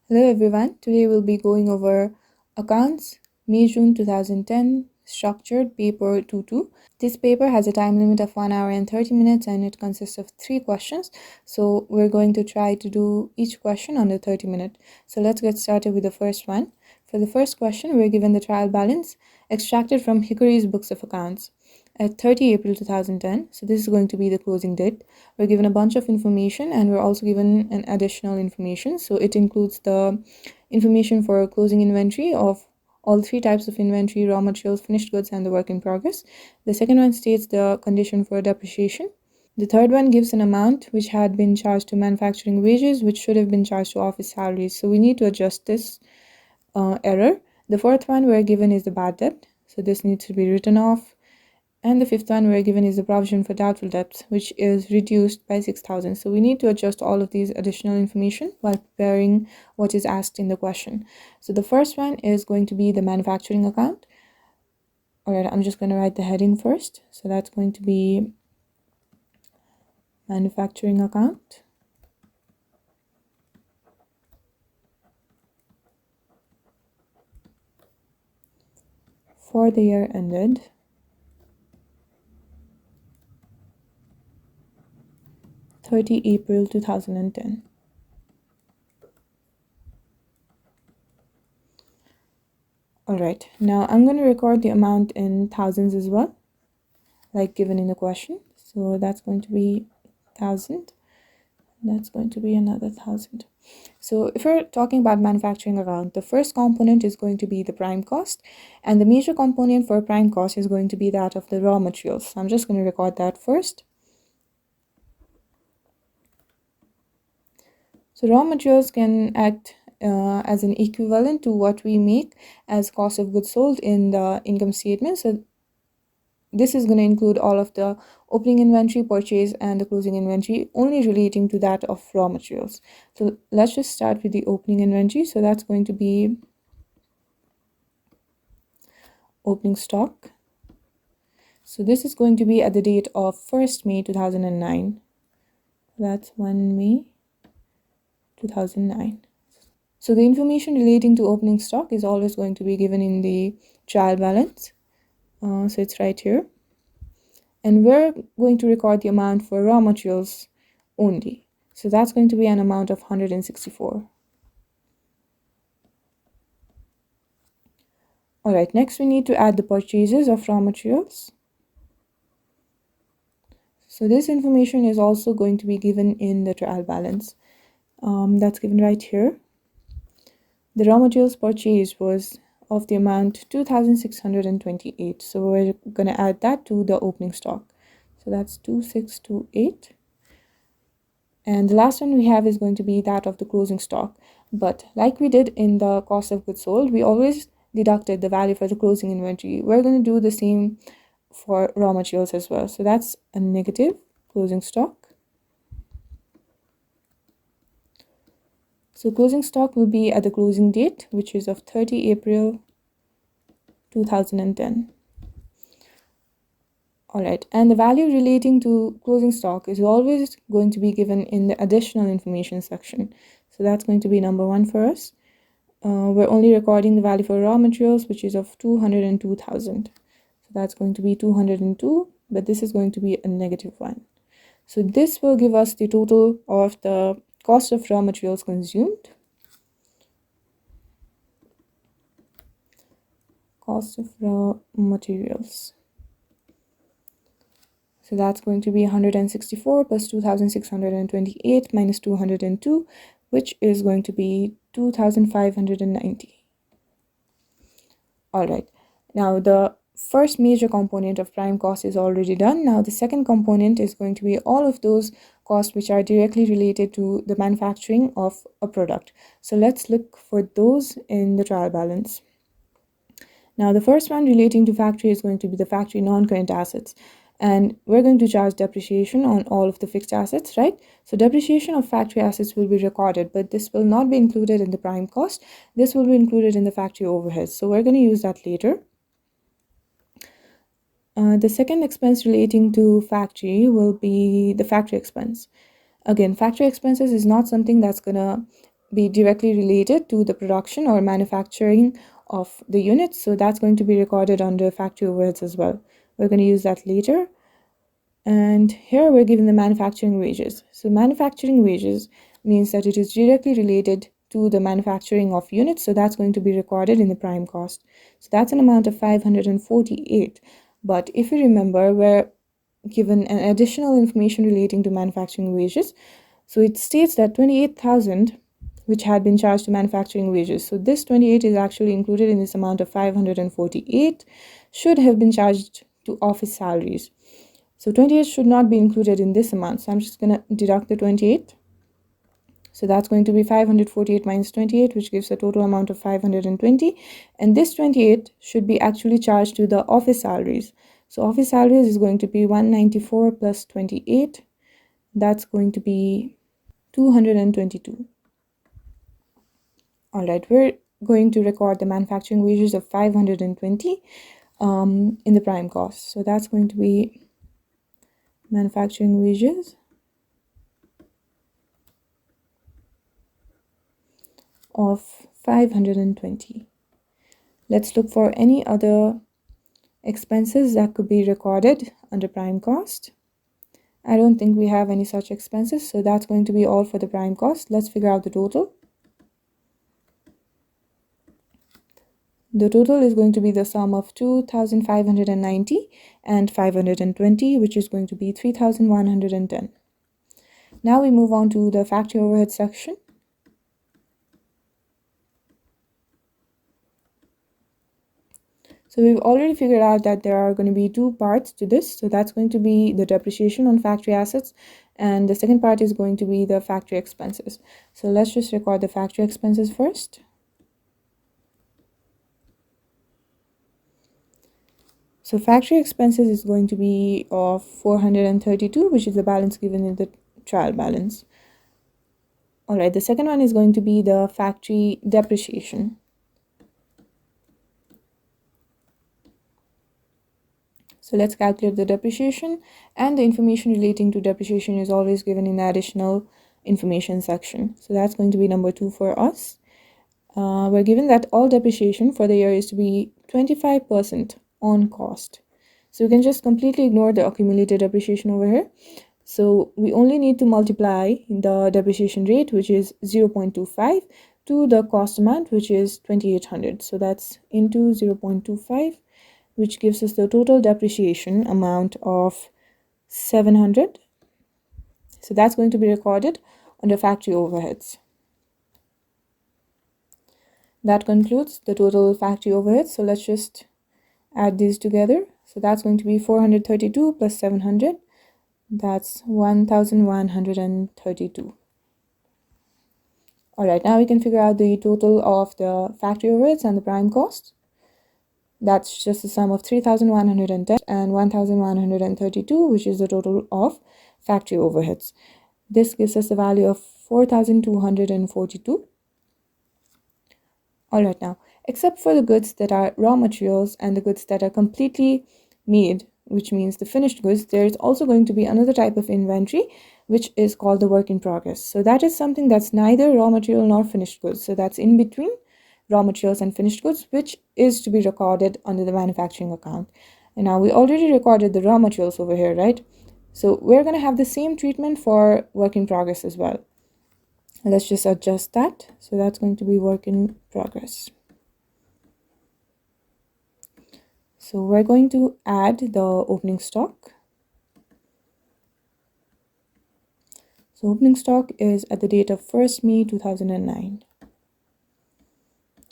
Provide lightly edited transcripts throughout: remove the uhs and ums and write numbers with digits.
Hello everyone, today we'll be going over Accounts, May June 2010, Structured Paper 2-2. This paper has a time limit of 1 hour and 30 minutes and it consists of 3 questions. So we're going to try to do each question under 30 minutes. So let's get started with the first one. For the first question, we're given the trial balance extracted from Hickory's books of accounts at 30 April 2010. So this is going to be the closing date. We're given a bunch of information and we're also given an additional information. So it includes the information for closing inventory of all 3 types of inventory: raw materials, finished goods, and the work in progress. The second one states the condition for depreciation. The third one gives an amount which had been charged to manufacturing wages, which should have been charged to office salaries. So we need to adjust this error. The fourth one we're given is the bad debt. So this needs to be written off. And the fifth one we're given is the provision for doubtful debts, which is reduced by 6,000. So we need to adjust all of these additional information while preparing what is asked in the question. So the first one is going to be the manufacturing account. All right, I'm just going to write the heading first. So that's going to be manufacturing account. For the year ended 30 April 2010. All right, now I'm going to record the amount in thousands as well, like given in the question. So that's going to be 1,000. That's going to be another 1,000. So if we're talking about manufacturing account, the first component is going to be the prime cost, and the major component for prime cost is going to be that of the raw materials. So I'm just going to record that first. So raw materials can act as an equivalent to what we make as cost of goods sold in the income statement. So this is going to include all of the opening inventory, purchase, and the closing inventory, only relating to that of raw materials. So let's just start with the opening inventory. So that's going to be opening stock. So this is going to be at the date of 1st May 2009. That's 1 May 2009. So the information relating to opening stock is always going to be given in the trial balance. So it's right here. And we're going to record the amount for raw materials only. So that's going to be an amount of 164. All right, next we need to add the purchases of raw materials. So this information is also going to be given in the trial balance. That's given right here. The raw materials purchase was of the amount 2,628. So we're going to add that to the opening stock. So that's 2,628. And the last one we have is going to be that of the closing stock. But like we did in the cost of goods sold, we always deducted the value for the closing inventory. We're going to do the same for raw materials as well. So that's a negative closing stock. So closing stock will be at the closing date, which is of 30 April 2010. All right, and the value relating to closing stock is always going to be given in the additional information section. So that's going to be number 1 for us. We're only recording the value for raw materials, which is of 202,000. So that's going to be 202, but this is going to be a negative 1. So this will give us the total of the cost of raw materials consumed. Cost of raw materials. So that's going to be 164 plus 2,628 minus 202, which is going to be 2,590. All right. Now the first major component of prime cost is already done. Now the second component is going to be all of those costs which are directly related to the manufacturing of a product. So let's look for those in the trial balance. Now the first one relating to factory is going to be the factory non-current assets. And we're going to charge depreciation on all of the fixed assets, right? So depreciation of factory assets will be recorded, but this will not be included in the prime cost. This will be included in the factory overheads. So we're going to use that later. The second expense relating to factory will be the factory expense. Again, factory expenses is not something that's going to be directly related to the production or manufacturing of the units. So that's going to be recorded under factory overheads as well. We're going to use that later. And here we're given the manufacturing wages. So manufacturing wages means that it is directly related to the manufacturing of units. So that's going to be recorded in the prime cost. So that's an amount of 548. But if you remember, we're given an additional information relating to manufacturing wages. So it states that 28,000 which had been charged to manufacturing wages. So this 28 is actually included in this amount of 548 should have been charged to office salaries. So 28 should not be included in this amount. So I'm just going to deduct the 28. So that's going to be 548 minus 28, which gives a total amount of 520. And this 28 should be actually charged to the office salaries. So office salaries is going to be 194 plus 28. That's going to be 222. All right, we're going to record the manufacturing wages of 520 in the prime cost. So that's going to be manufacturing wages of 520. Let's look for any other expenses that could be recorded under prime cost. I don't think we have any such expenses, so that's going to be all for the prime cost. Let's figure out the total. The total is going to be the sum of 2,590 and 520, which is going to be 3,110. Now we move on to the factory overhead section. So we've already figured out that there are going to be two parts to this. So that's going to be the depreciation on factory assets, and the second part is going to be the factory expenses. So let's just record the factory expenses first. So factory expenses is going to be of 432, which is the balance given in the trial balance. All right, the second one is going to be the factory depreciation. So let's calculate the depreciation, and the information relating to depreciation is always given in the additional information section. So that's going to be number 2 for us. We're given that all depreciation for the year is to be 25% on cost. So we can just completely ignore the accumulated depreciation over here. So we only need to multiply the depreciation rate, which is 0.25, to the cost amount, which is 2,800. So that's into 0.25, which gives us the total depreciation amount of 700. So that's going to be recorded under factory overheads. That concludes the total factory overheads. So let's just add these together. So that's going to be 432 plus 700. That's 1,132. All right, now we can figure out the total of the factory overheads and the prime cost. That's just the sum of 3,110 and 1,132, which is the total of factory overheads. This gives us a value of 4,242. All right, now, except for the goods that are raw materials and the goods that are completely made, which means the finished goods, there is also going to be another type of inventory, which is called the work in progress. So that is something that's neither raw material nor finished goods. So that's in between raw materials and finished goods, which is to be recorded under the manufacturing account. And now we already recorded the raw materials over here, right? So we're going to have the same treatment for work in progress as well. Let's just adjust that. So that's going to be work in progress. So we're going to add the opening stock. So opening stock is at the date of 1st May 2009.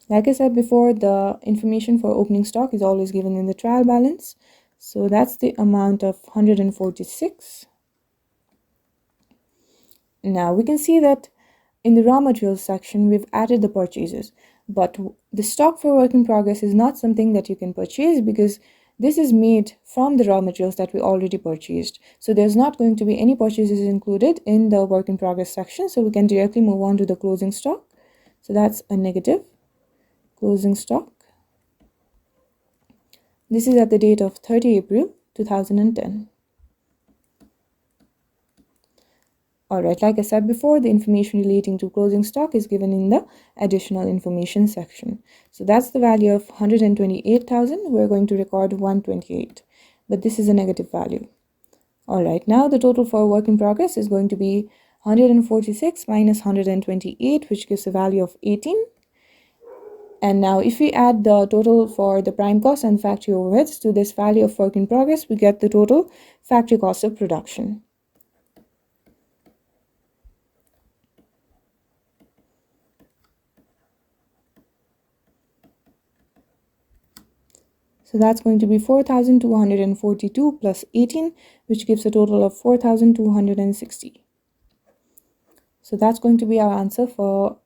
Like I said before, the information for opening stock is always given in the trial balance. So that's the amount of 146. Now we can see that in the raw materials section, we've added the purchases, but the stock for work in progress is not something that you can purchase because this is made from the raw materials that we already purchased. So there's not going to be any purchases included in the work in progress section. So we can directly move on to the closing stock. So that's a negative closing stock. This is at the date of 30 April 2010. Alright, like I said before, the information relating to closing stock is given in the additional information section. So that's the value of 128,000. We're going to record 128, but this is a negative value. Alright, now the total for work in progress is going to be 146 minus 128, which gives a value of 18. And now if we add the total for the prime cost and factory overheads to this value of work in progress, we get the total factory cost of production. So that's going to be 4,242 plus 18, which gives a total of 4,260. So that's going to be our answer for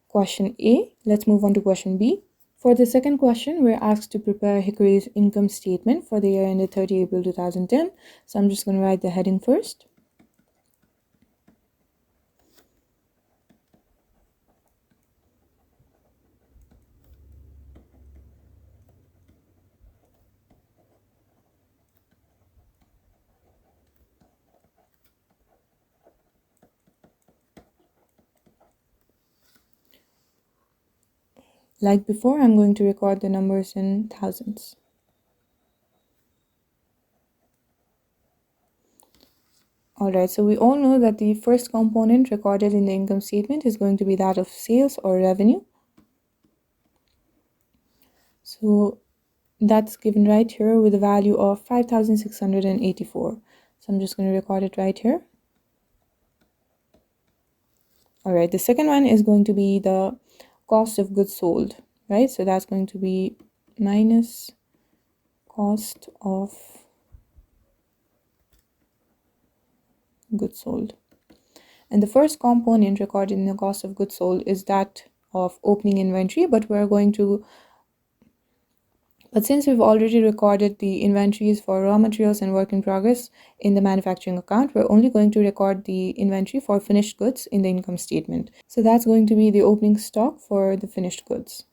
question A. Let's move on to question B. For the second question, we're asked to prepare Hickory's income statement for the year ended 30 April 2010. So I'm just going to write the heading first. Like before, I'm going to record the numbers in thousands. Alright, so we all know that the first component recorded in the income statement is going to be that of sales or revenue. So that's given right here with a value of 5,684. So I'm just going to record it right here. Alright, the second one is going to be the cost of goods sold, right? So that's going to be minus cost of goods sold. And the first component recorded in the cost of goods sold is that of opening inventory, but since we've already recorded the inventories for raw materials and work in progress in the manufacturing account, we're only going to record the inventory for finished goods in the income statement. So that's going to be the opening stock for the finished goods.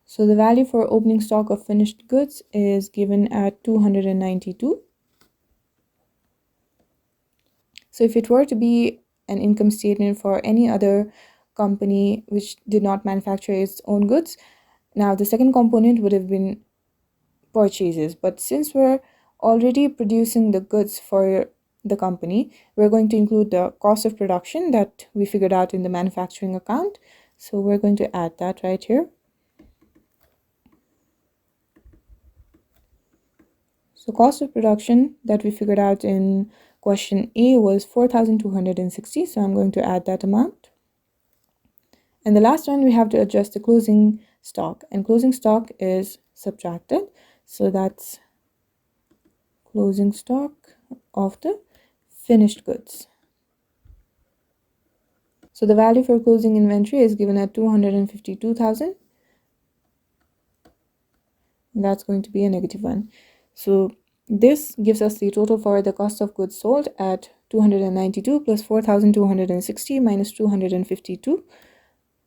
So the value for opening stock of finished goods is given at 292. So if it were to be an income statement for any other company which did not manufacture its own goods, now the second component would have been purchases. But since we're already producing the goods for the company, we're going to include the cost of production that we figured out in the manufacturing account. So we're going to add that right here. So cost of production that we figured out in question A was 4,260. So I'm going to add that amount. And the last one, we have to adjust the closing stock, and closing stock is subtracted. So that's closing stock of the finished goods. So the value for closing inventory is given at 252,000. That's going to be a negative one. So this gives us the total for the cost of goods sold at 292 plus 4,260 minus 252.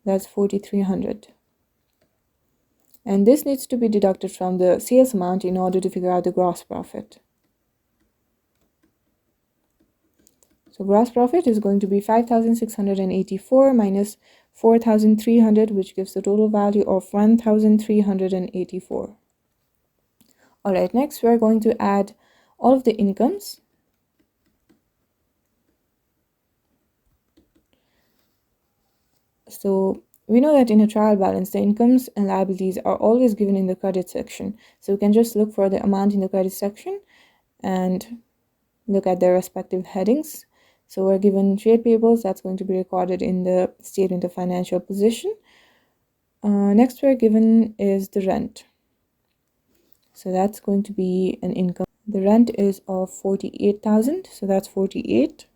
That's 4,300. And this needs to be deducted from the sales amount in order to figure out the gross profit. So gross profit is going to be 5,684 minus 4,300, which gives the total value of 1,384. Alright, next we're going to add all of the incomes. So we know that in a trial balance, the incomes and liabilities are always given in the credit section. So we can just look for the amount in the credit section and look at their respective headings. So we're given trade payables, that's going to be recorded in the statement of financial position. Next we're given is the rent. So that's going to be an income. The rent is of 48,000, so that's 48.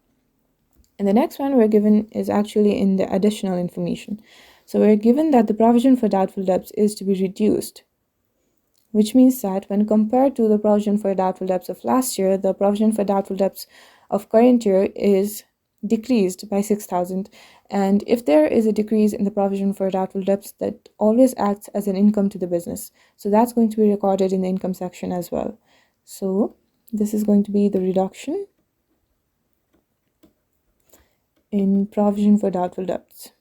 And the next one we're given is actually in the additional information. So we're given that the provision for doubtful debts is to be reduced, which means that when compared to the provision for doubtful debts of last year, the provision for doubtful debts of current year is decreased by 6,000. And if there is a decrease in the provision for doubtful debts, that always acts as an income to the business. So that's going to be recorded in the income section as well. So this is going to be the reduction in provision for doubtful debts.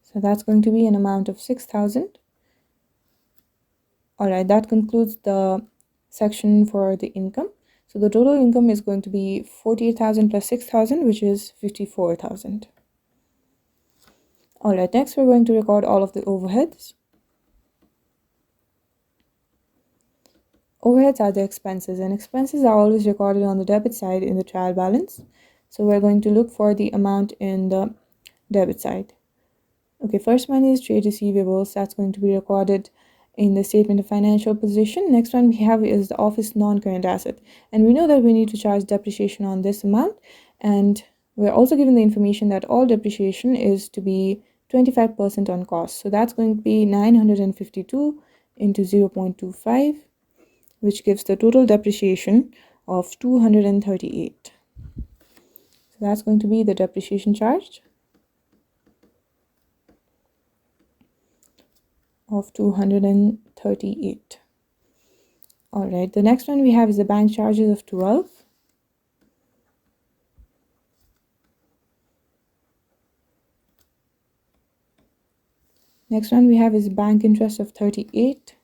So that's going to be an amount of 6,000. All right, that concludes the section for the income. So the total income is going to be 48,000 plus 6,000, which is 54,000. All right, next we're going to record all of the overheads. Overheads are the expenses, and expenses are always recorded on the debit side in the trial balance. So we're going to look for the amount in the debit side. Okay, first one is trade receivables. That's going to be recorded in the statement of financial position. Next one we have is the office non-current asset. And we know that we need to charge depreciation on this amount. And we're also given the information that all depreciation is to be 25% on cost. So that's going to be 952 into 0.25, which gives the total depreciation of 238. So that's going to be the depreciation charge of 238. All right, the next one we have is the bank charges of 12. Next one we have is bank interest of 38.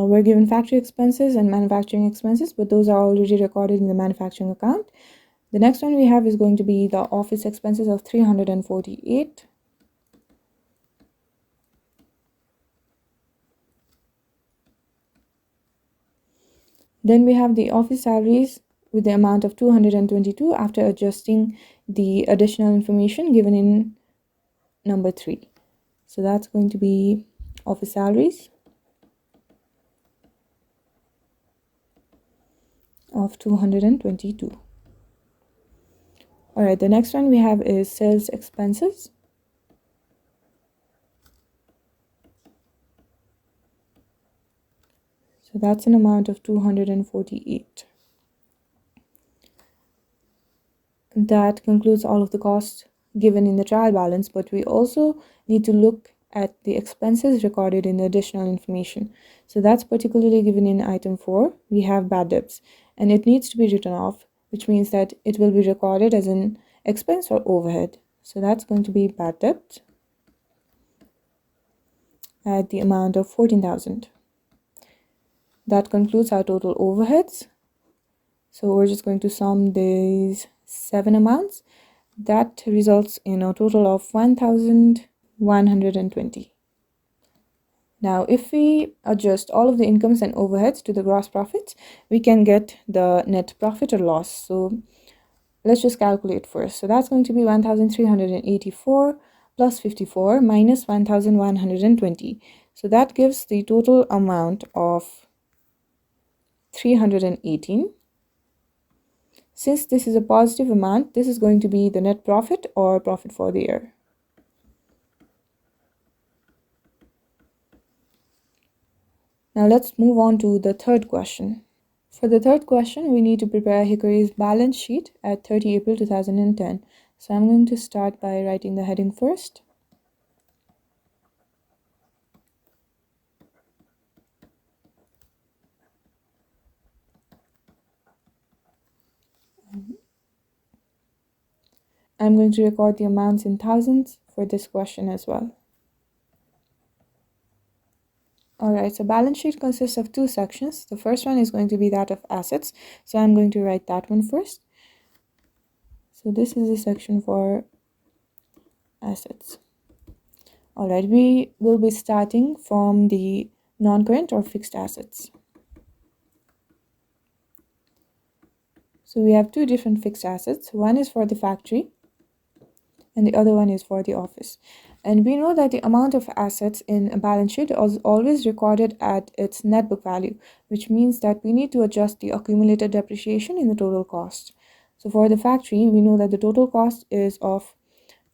We're given factory expenses and manufacturing expenses, but those are already recorded in the manufacturing account. The next one we have is going to be the office expenses of 348. Then we have the office salaries with the amount of 222 after adjusting the additional information given in number 3. So that's going to be office salaries of 222. All right, the next one we have is sales expenses. So that's an amount of 248. That concludes all of the costs given in the trial balance, but we also need to look at the expenses recorded in the additional information. So that's particularly given in item 4. We have bad debts, and it needs to be written off, which means that it will be recorded as an expense or overhead. So that's going to be bad debt at the amount of 14,000. That concludes our total overheads. So we're just going to sum these 7 amounts. That results in a total of 1,120. Now, if we adjust all of the incomes and overheads to the gross profits, we can get the net profit or loss. So let's just calculate first. So that's going to be 1,384 plus 54 minus 1,120. So that gives the total amount of 318. Since this is a positive amount, this is going to be the net profit or profit for the year. Now let's move on to the third question. For the third question, we need to prepare Hickory's balance sheet at 30 April 2010. So I'm going to start by writing the heading first. I'm going to record the amounts in thousands for this question as well. Alright, so balance sheet consists of 2 sections. The first one is going to be that of assets. So I'm going to write that one first. So this is the section for assets. Alright, we will be starting from the non-current or fixed assets. So we have 2 different fixed assets. One is for the factory and the other one is for the office. And we know that the amount of assets in a balance sheet is always recorded at its net book value, which means that we need to adjust the accumulated depreciation in the total cost. So for the factory, we know that the total cost is of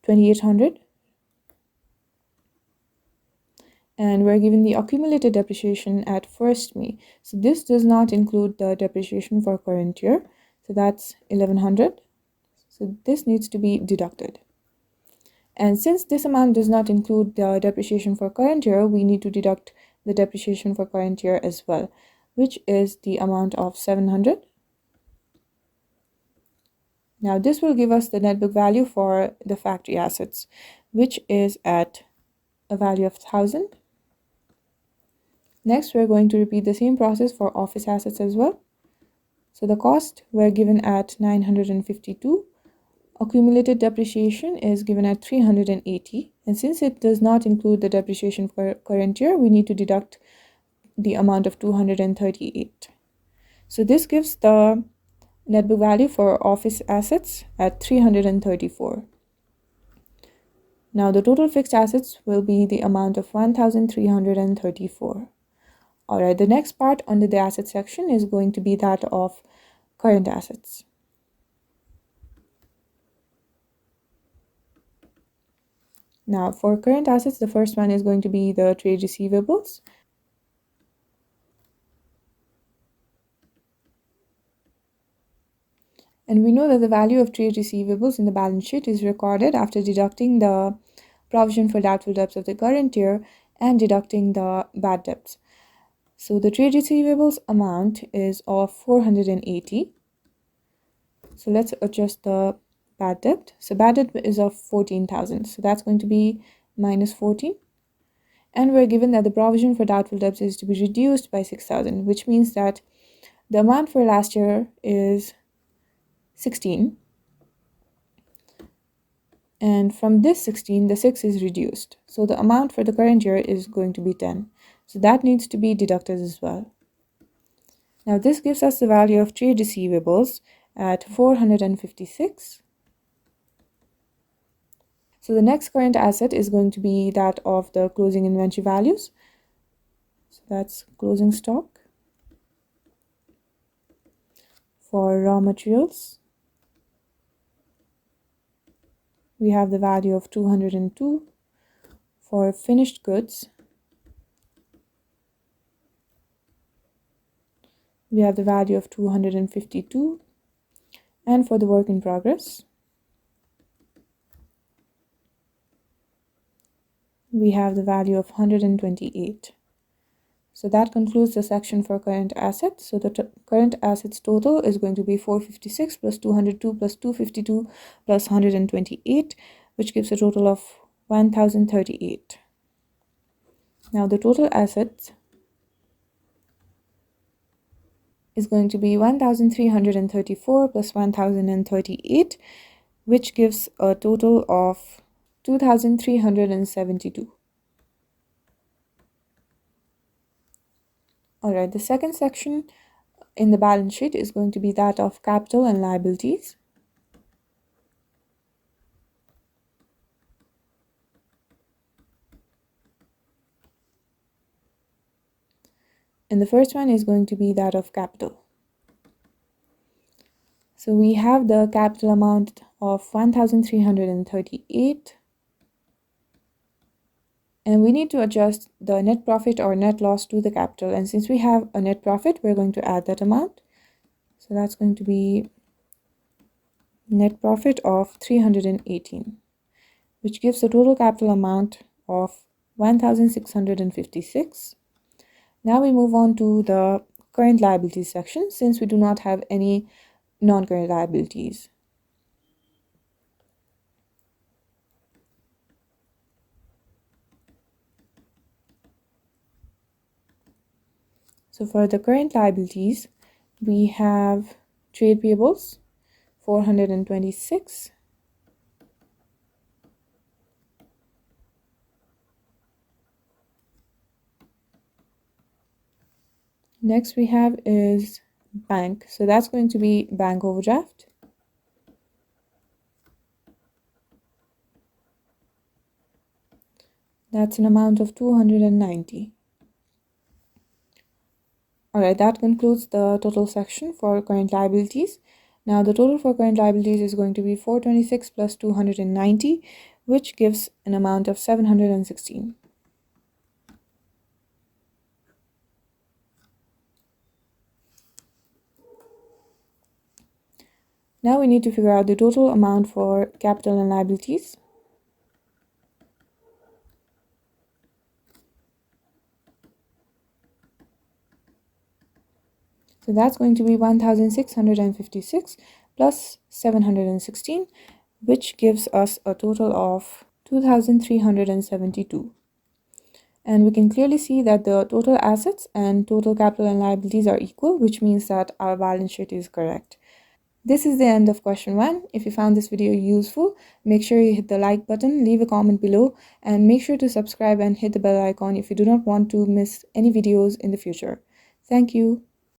2,800, and we're given the accumulated depreciation at 1st May. So this does not include the depreciation for current year. So that's 1,100. So this needs to be deducted. And since this amount does not include the depreciation for current year, we need to deduct the depreciation for current year as well, which is the amount of 700. Now this will give us the net book value for the factory assets, which is at a value of 1,000. Next, we're going to repeat the same process for office assets as well. So the cost we're given at 952. Accumulated depreciation is given at 380, and since it does not include the depreciation for current year, we need to deduct the amount of 238. So this gives the net book value for office assets at 334. Now the total fixed assets will be the amount of 1,334. Alright, the next part under the asset section is going to be that of current assets. Now, for current assets, the first one is going to be the trade receivables. And we know that the value of trade receivables in the balance sheet is recorded after deducting the provision for doubtful debts of the current year and deducting the bad debts. So the trade receivables amount is of 480. So let's adjust the bad debt. So bad debt is of 14,000. So that's going to be minus 14. And we're given that the provision for doubtful debts is to be reduced by 6,000, which means that the amount for last year is 16. And from this 16, the 6 is reduced. So the amount for the current year is going to be 10. So that needs to be deducted as well. Now this gives us the value of trade receivables at 456. So the next current asset is going to be that of the closing inventory values. So that's closing stock. For raw materials, we have the value of 202. For finished goods, we have the value of 252. And for the work in progress, we have the value of 128. So that concludes the section for current assets. So the current assets total is going to be 456 plus 202 plus 252 plus 128, which gives a total of 1,038. Now the total assets is going to be 1,334 plus 1,038, which gives a total of 2,372. Alright, the second section in the balance sheet is going to be that of capital and liabilities. And the first one is going to be that of capital. So we have the capital amount of 1,338. And we need to adjust the net profit or net loss to the capital. And since we have a net profit, we're going to add that amount. So that's going to be net profit of 318, which gives a total capital amount of 1,656. Now we move on to the current liabilities section, since we do not have any non-current liabilities. So for the current liabilities, we have trade payables, 426. Next we have is bank. So that's going to be bank overdraft. That's an amount of 290. Alright, that concludes the total section for current liabilities. Now the total for current liabilities is going to be 426 plus 290, which gives an amount of 716. Now we need to figure out the total amount for capital and liabilities. So that's going to be 1656 plus 716, which gives us a total of 2372. And we can clearly see that the total assets and total capital and liabilities are equal, which means that our balance sheet is correct. This is the end of question 1. If you found this video useful, make sure you hit the like button, leave a comment below, and make sure to subscribe and hit the bell icon if you do not want to miss any videos in the future. Thank you.